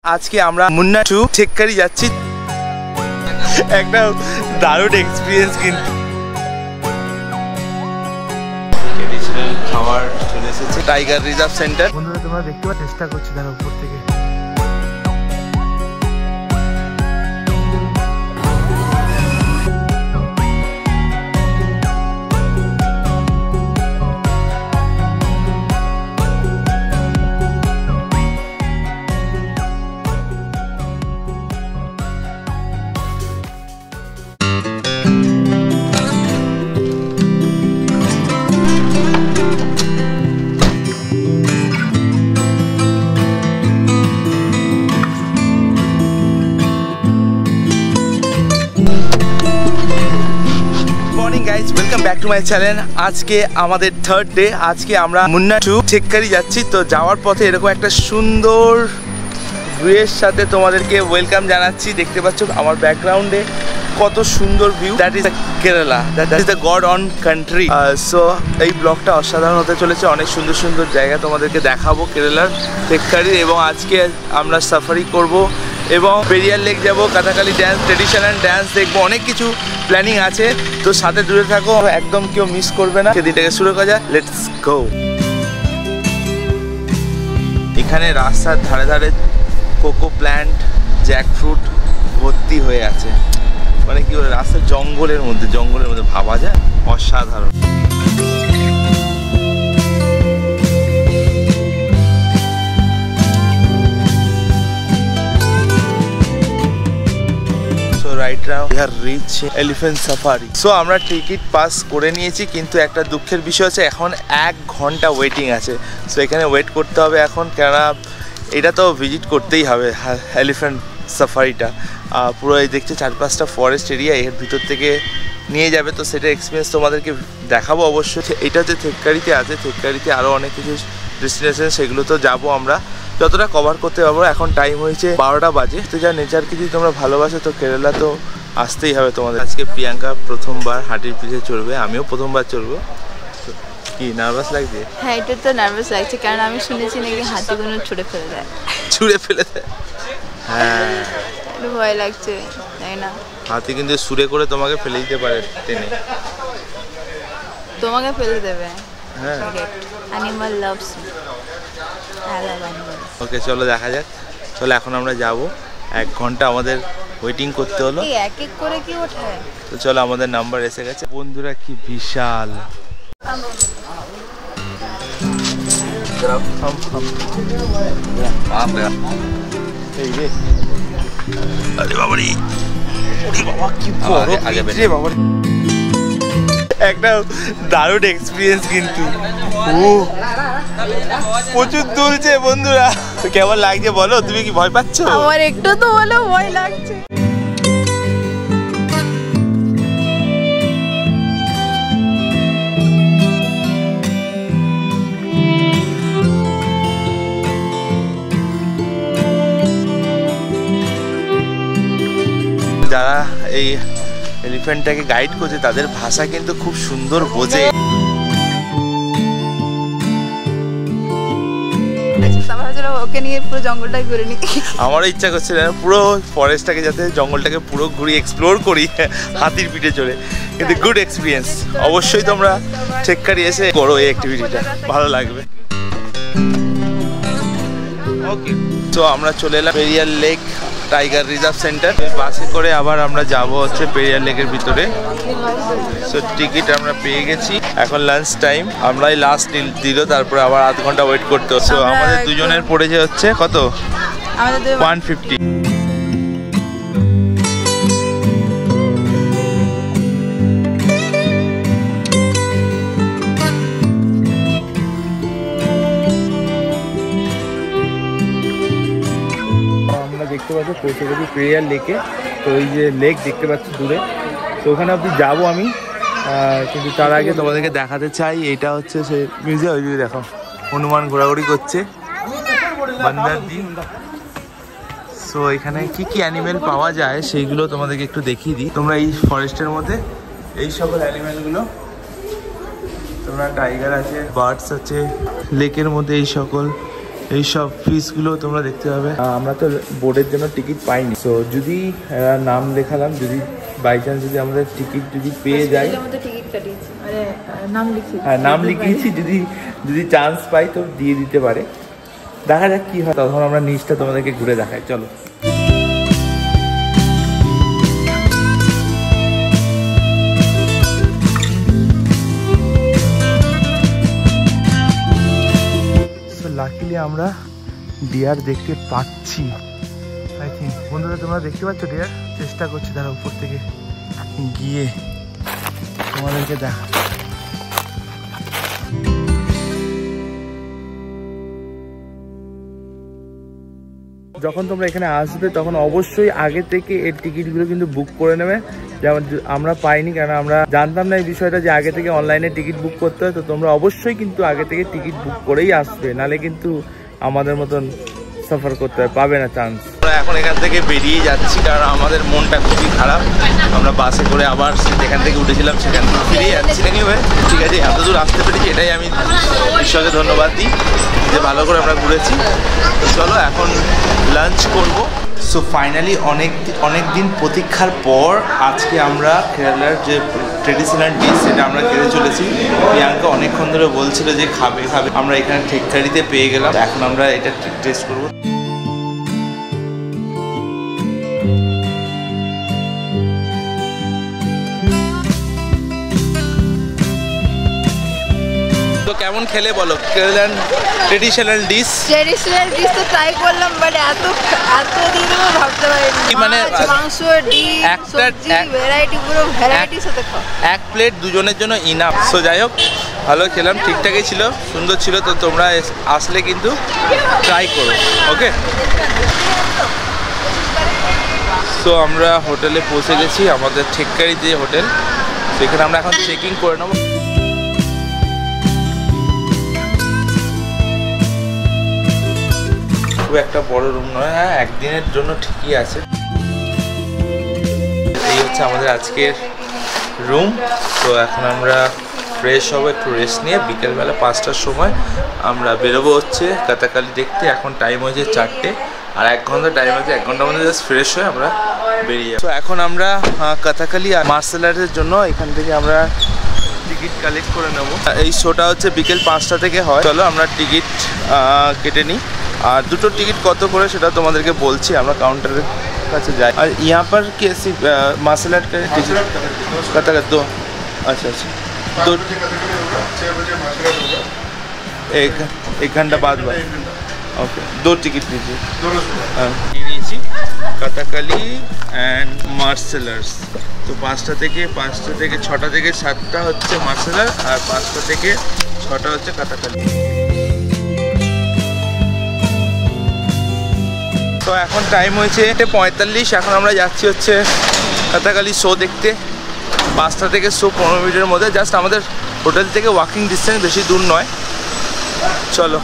আজকে আমরা মুন্না টু ঠেক্কারি যাচ্ছি। একটা দারুণ এক্সপিরিয়েন্স কিন্তু। ট্রেডিশনাল খাবার চলে এসেছে টাইগার রিজার্ভ সেন্টার। বন্ধুরা তোমরা দেখতে পাচ্ছ, চেষ্টা করছি তার উপর থেকে। Welcome back to my channel. আজকে আমাদের থার্ড ডে। আজকে আমরা মুন্না টু ঠেক্কারি যাচ্ছি। তো যাওয়ার পথে এরকম একটা সুন্দর ভিউয়ের সাথে তোমাদেরকে ওয়েলকাম জানাচ্ছি। দেখতে পাচ্ছ আমার ব্যাকগ্রাউন্ডে কত সুন্দর view. That is Kerala, that is the god on country. So এই ব্লগটা অসাধারণ হতে চলেছে। অনেক সুন্দর সুন্দর জায়গা তোমাদেরকে দেখাবো কেরালার ঠেক্কারির। এবং আজকে আমরা সাফারি করব এবং পেরিয়ার লেক যাব, কাথাকালি ড্যান্স, ট্রেডিশনাল ড্যান্স দেখবো। অনেক কিছু প্ল্যানিং আছে, তো সাথে জুড়ে থাকো, একদম কেউ মিস করবে না। সেদিনটাকে শুরু করা যায়, লেটস গো। এখানে রাস্তার ধারে ধারে কোকো প্ল্যান্ট, জ্যাকফ্রুট ভর্তি হয়ে আছে। মানে কি রাস্তার জঙ্গলের মধ্যে ভাবা যায়, অসাধারণ। Right now we are reach elephant safari. So আমরা টিকিট পাস করে নিয়েছি, কিন্তু একটা দুঃখের বিষয় আছে, এখন 1 ঘন্টা ওয়েটিং আছে। সো এখানে ওয়েট করতে হবে এখন, কেননা এটা তো ভিজিট করতেই হবে এলিফ্যান্ট সাফারিটা। পুরো এই দেখছে 4-5টা ফরেস্ট এরিয়া এর ভিতর থেকে নিয়ে যাবে। তো সেটা এক্সপিরিয়েন্স তোমাদেরকে দেখাবো অবশ্যই। এটা হচ্ছে ঠেক্কারিতে আছে। ঠেক্কারিতে আরও অনেক কিছু ডেস্টিনেশন, সেগুলো তো যাবো আমরা, যতটা কভার করতে পারবো। এখন টাইম হয়েছে 12টা বাজে। তো যা নেচারকে যদি তোমরা ভালোবাসো তো কেরালা তো আসতেই হবে তোমাদের। আজকে প্রিয়াঙ্কা প্রথমবার হাতির পিঠে চড়বে, আমিও প্রথমবার চড়বো। কি নার্ভাস লাগছে? হ্যাঁ, এটা তো নার্ভাস লাগছে, কারণ আমি শুনেছি নাকি হাতিগুলো ছুঁড়ে ফেলে দেয়। হ্যাঁ, একটু ভয় লাগছে, তাই না? হাতি কিন্তু সুরে করে তোমাকে ফেলে দিতে পারে, টেনে তোমাকে ফেলে দেবে। হ্যাঁ, animal loves me, I love animals. Okay, চলো দেখা যাক। চলো এখন আমরা যাব। 1 ঘন্টা আমাদের ওয়েটিং করতে হলো। এক এক করে কি ওঠে? তো চলো, আমাদের নাম্বার এসে গেছে। বন্ধুরা কি বিশাল! একটা দারুণ এক্সপিরিয়েন্স কিন্তু। প্রচুর দুলছে বন্ধুরা। কেমন লাগছে বলো? তুমি কি ভয় পাচ্ছ? আমার একটু তো বলো ভয় লাগছে। যারা এই এলিফ্যান্টটাকে গাইড করছে তাদের ভাষা কিন্তু খুব সুন্দর বোঝে। ওকে নিয়ে পুরো জঙ্গলটাই ঘুরে নি। আমারও ইচ্ছা করছে পুরো ফরেস্টটাকে, যাতে জঙ্গলটাকে পুরো ঘুরি, এক্সপ্লোর করি হাতির পিঠে চড়ে। কিন্তু গুড এক্সপিরিয়েন্স। অবশ্যই তোমরা ঠেক্কারি এসে করো এই অ্যাক্টিভিটিটা, ভালো লাগবে। ওকে, তো আমরা চলে এলাম Periyar lake tiger reserve centre. বাসে করে আবার আমরা যাব হচ্ছে পেরিয়ার লেকের ভিতরে। সো টিকিট আমরা পেয়ে গেছি। এখন লাঞ্চ টাইম, আমরাই লাস্ট দিল, তারপরে আবার 1/2 ঘন্টা ওয়েট করতে হচ্ছে। আমাদের দুজনের পড়েছে হচ্ছে কত? 150। দেখতে পাচ্ছ পৌঁছে গেছি পেরিয়ার লেকে। তো ওই যে লেক দেখতে পাচ্ছ দূরে, তো ওখানে অব্দি যাবো আমি। কিন্তু তার আগে তোমাদেরকে দেখাতে চাই, এটা হচ্ছে সে মিউজিয়াম। ওই দেখো হনুমান ঘোরাঘুরি করছে, বান্দারদি। সো এখানে কি কি অ্যানিমেল পাওয়া যায় সেইগুলো তোমাদেরকে একটু দেখিয়ে দিই। তোমরা এই ফরেস্টের মধ্যে এই সকল অ্যানিমেলগুলো তোমরা, টাইগার আছে, বার্ডস আছে, লেকের মধ্যে এই সকল এইসব ফিসগুলো তোমরা দেখতে পাবে। আমরা তো বোর্ডের জন্য টিকিট পাইনি, তো যদি নাম লেখালাম, যদি বাই চান্স যদি আমরা টিকিট যদি পেয়ে যাই, নাম লিখিয়েছি, যদি চান্স পাই তো দিয়ে দিতে পারে। দেখা যাক কি হয়, তখন আমরা নিচটা তোমাদেরকে ঘুরে দেখাই। চলো। লাকিলি আমরা ডিয়ার দেখতে পাচ্ছি, আই থিঙ্ক। বন্ধুরা তোমরা দেখতে পাচ্ছ ডিয়ার? চেষ্টা করছি তারা উপর থেকে গিয়ে তোমাদেরকে দেখা। যখন তোমরা এখানে আসবে তখন অবশ্যই আগে থেকে এর টিকিটগুলো কিন্তু বুক করে নেবে। যেমন আমরা পাইনি, কারণ আমরা জানতাম না এই বিষয়টা যে আগে থেকে অনলাইনে টিকিট বুক করতে হয়। তো তোমরা অবশ্যই কিন্তু আগে থেকে টিকিট বুক করেই আসবে, নালে কিন্তু আমাদের মতন সফর করতে হয়, পাবে না চান্স। আমরা এখন এখান থেকে বেরিয়ে যাচ্ছি, কারণ আমাদের মনটা খুবই খারাপ। আমরা বাসে করে আবার যেখান থেকে উঠেছিলাম সেখান থেকে ফিরিয়ে যাচ্ছি নাকি ভাই। ঠিক আছে, এত দূর আসতে পেরেছি, এটাই আমি ঈশ্বরকে ধন্যবাদ দিই যে ভালো করে আমরা ঘুরেছি। চলো এখন লাঞ্চ করব। সো ফাইনালি অনেক দিন প্রতীক্ষার পর আজকে আমরা কেরালার যে ট্রেডিশনাল ডিশ সেটা আমরা খেতে চলেছি। প্রিয়াঙ্কা অনেকক্ষণ ধরে বলছিল যে খাবে, আমরা এখানে ঠেককারিতে পেয়ে গেলাম। এখন আমরা এটা টেস্ট করবো। কেমন খেলে বলো কেরালান ট্রেডিশনাল ডিশ? ট্রেডিশনাল ডিশ তো ট্রাই করলাম, বাট এত দিনও ভাবতে পারিনি। মানে মাংস, ডিম, সবজি, ভ্যারাইটি, পুরো ভ্যারাইটির সাথে খাও। এক প্লেট দুজনের জন্য ইনাফ। সো যাই হোক, ভালো খেলাম, ঠিকঠাকই ছিল, সুন্দর ছিল। তো তোমরা আসলে কিন্তু ট্রাই করো, ওকে? সো আমরা হোটেলে পৌঁছে গেছি, আমাদের ঠেককারি যে হোটেল, সেখানে আমরা এখন চেকিং করে নেবো। খুব একটা বড় রুম নয়, হ্যাঁ একদিনের জন্য ঠিকই আছে। এই হচ্ছে আমাদের আজকের রুম। তো এখন আমরা ফ্রেশ হবো, একটু রেস্ট নিয়ে বিকেলবেলা 5টার সময় আমরা বেরোবো হচ্ছে কাতাকালি দেখতে। এখন টাইম হয়েছে 4টে, আর 1 ঘন্টা টাইম আছে। 1 ঘন্টার মধ্যে জাস্ট ফ্রেশ হয়ে আমরা বেরিয়ে যাবো। তো এখন আমরা কাতাকালি আর মার্শাল আর্টের জন্য এখান থেকে আমরা টিকিট কালেক্ট করে নেবো। এই শোটা হচ্ছে বিকেল 5টা থেকে হয়। চলো আমরা টিকিট কেটে নিই। আর দুটো টিকিট কত করে সেটা তোমাদেরকে বলছি। আমরা কাউন্টারের কাছে যাই। আর यहाँ पर कैसी मार्शल आर्ट का टिकट कता का 2? अच्छा तो 1 घंटा बाद ओके 2 टिकट लीजिए। নিয়েছি কাতাকালি অ্যান্ড মার্শাল আর্টস। তো 5টা থেকে 6টা থেকে 7টা হচ্ছে মার্শাল আর্ট, আর 5টা থেকে 6টা হচ্ছে কাতাকালি। তো এখন টাইম হয়েছে 8:45। এখন আমরা যাচ্ছি হচ্ছে কাতাকালি শো দেখতে। 5টা থেকে শো 15 মিনিটের মধ্যে, জাস্ট আমাদের হোটেল থেকে ওয়াকিং ডিস্টেন্স, বেশি দূর নয়। চলো।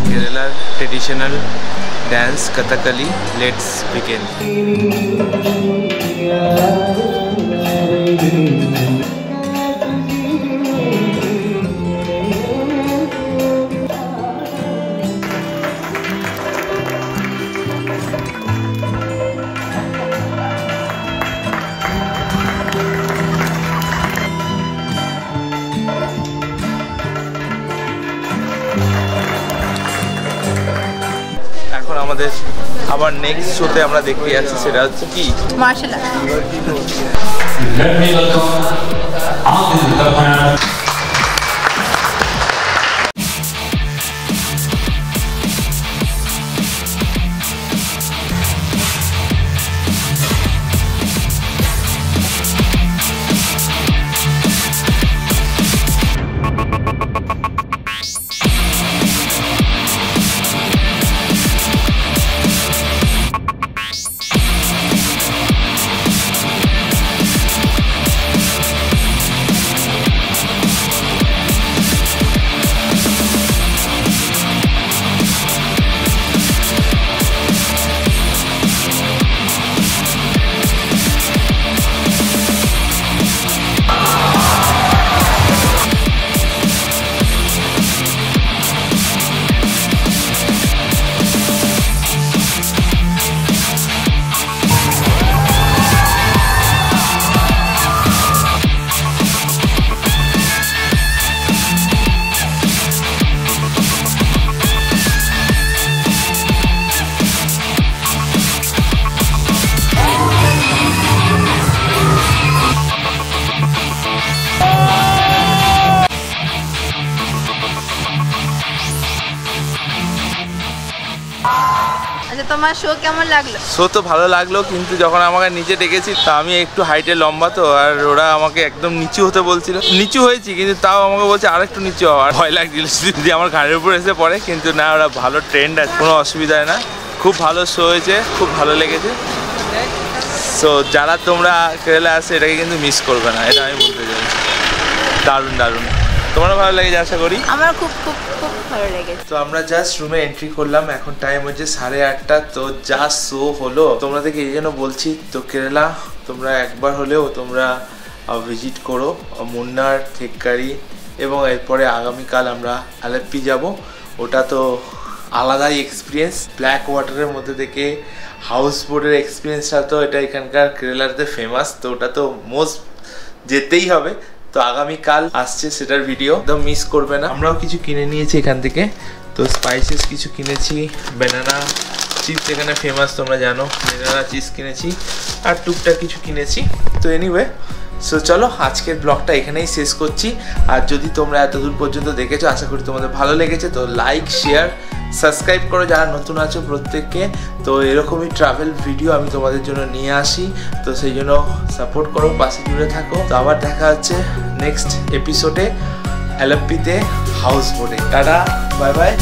কেরালার traditional dance Kathakali, let's begin. আমাদের আবার নেক্সট শোতে আমরা দেখতে যাচ্ছি, সেটা হচ্ছে কি মার্শাল আর্ট। তোমার শো কেমন লাগলো? শো তো ভালো লাগলো, কিন্তু যখন আমাকে নিচে ডেকেছি তা আমি একটু হাইটে লম্বা তো, আর ওরা আমাকে একদম নিচু হতে বলছিল। নিচু হয়েছি, কিন্তু তাও আমাকে বলছে আর একটু নিচু হওয়ার। ভয় লাগছিল যদি আমার ঘাড়ের উপর এসে পড়ে, কিন্তু না, ওরা ভালো ট্রেন্ড আছে, কোনো অসুবিধা না। খুব ভালো শো হয়েছে, খুব ভালো লেগেছে। সো যারা তোমরা কেরালা আসে এটাকে কিন্তু মিস করবে না, এটা আমি বলতে চাই। দারুণ দারুণ। তোমারও ভালো লেগেছে আশা করি? আমার খুব খুব খুব ভালো লেগেছে। তো আমরা জাস্ট রুমে এন্ট্রি করলাম, এখন টাইম হচ্ছে 8:30। তো জাস্ট শো হলো, তোমাদেরকে এই জন্য বলছি, তো কেরালা তোমরা একবার হলেও তোমরা ভিজিট করো, মুন্নার, থেক্কারি, এবং এরপরে আগামীকাল আমরা আলেপ্পি যাব। ওটা তো আলাদাই এক্সপিরিয়েন্স, ব্ল্যাক ওয়াটারের মধ্যে থেকে হাউস বোটের এক্সপিরিয়েন্সটা তো এটা এখানকার কেরালাতে ফেমাস, তো ওটা তো মোস্ট যেতেই হবে। তো আগামীকাল আসছে সেটার ভিডিও, একদম মিস করবে না। আমরাও কিছু কিনে নিয়েছি এখান থেকে, তো স্পাইসেস কিছু কিনেছি, ব্যানানা চিপস এখানে ফেমাস তোমরা জানো, ব্যানানা চিপস কিনেছি, আর টুকটাক কিছু কিনেছি। তো এনিওয়ে, সো চলো আজকের ব্লগটা এখানেই শেষ করছি। আর যদি তোমরা এতদূর পর্যন্ত দেখেছো, আশা করি তোমাদের ভালো লেগেছে। তো লাইক, শেয়ার, সাবস্ক্রাইব করো যারা নতুন আছো প্রত্যেককে। তো এরকমই ট্রাভেল ভিডিও আমি তোমাদের জন্য নিয়ে আসি, তো সেই জন্য সাপোর্ট করো, পাশে জুড়ে থাকো। তো আবার দেখা হচ্ছে নেক্সট এপিসোডে আলেপ্পিতে হাউস বোটে। Tata, bye bye.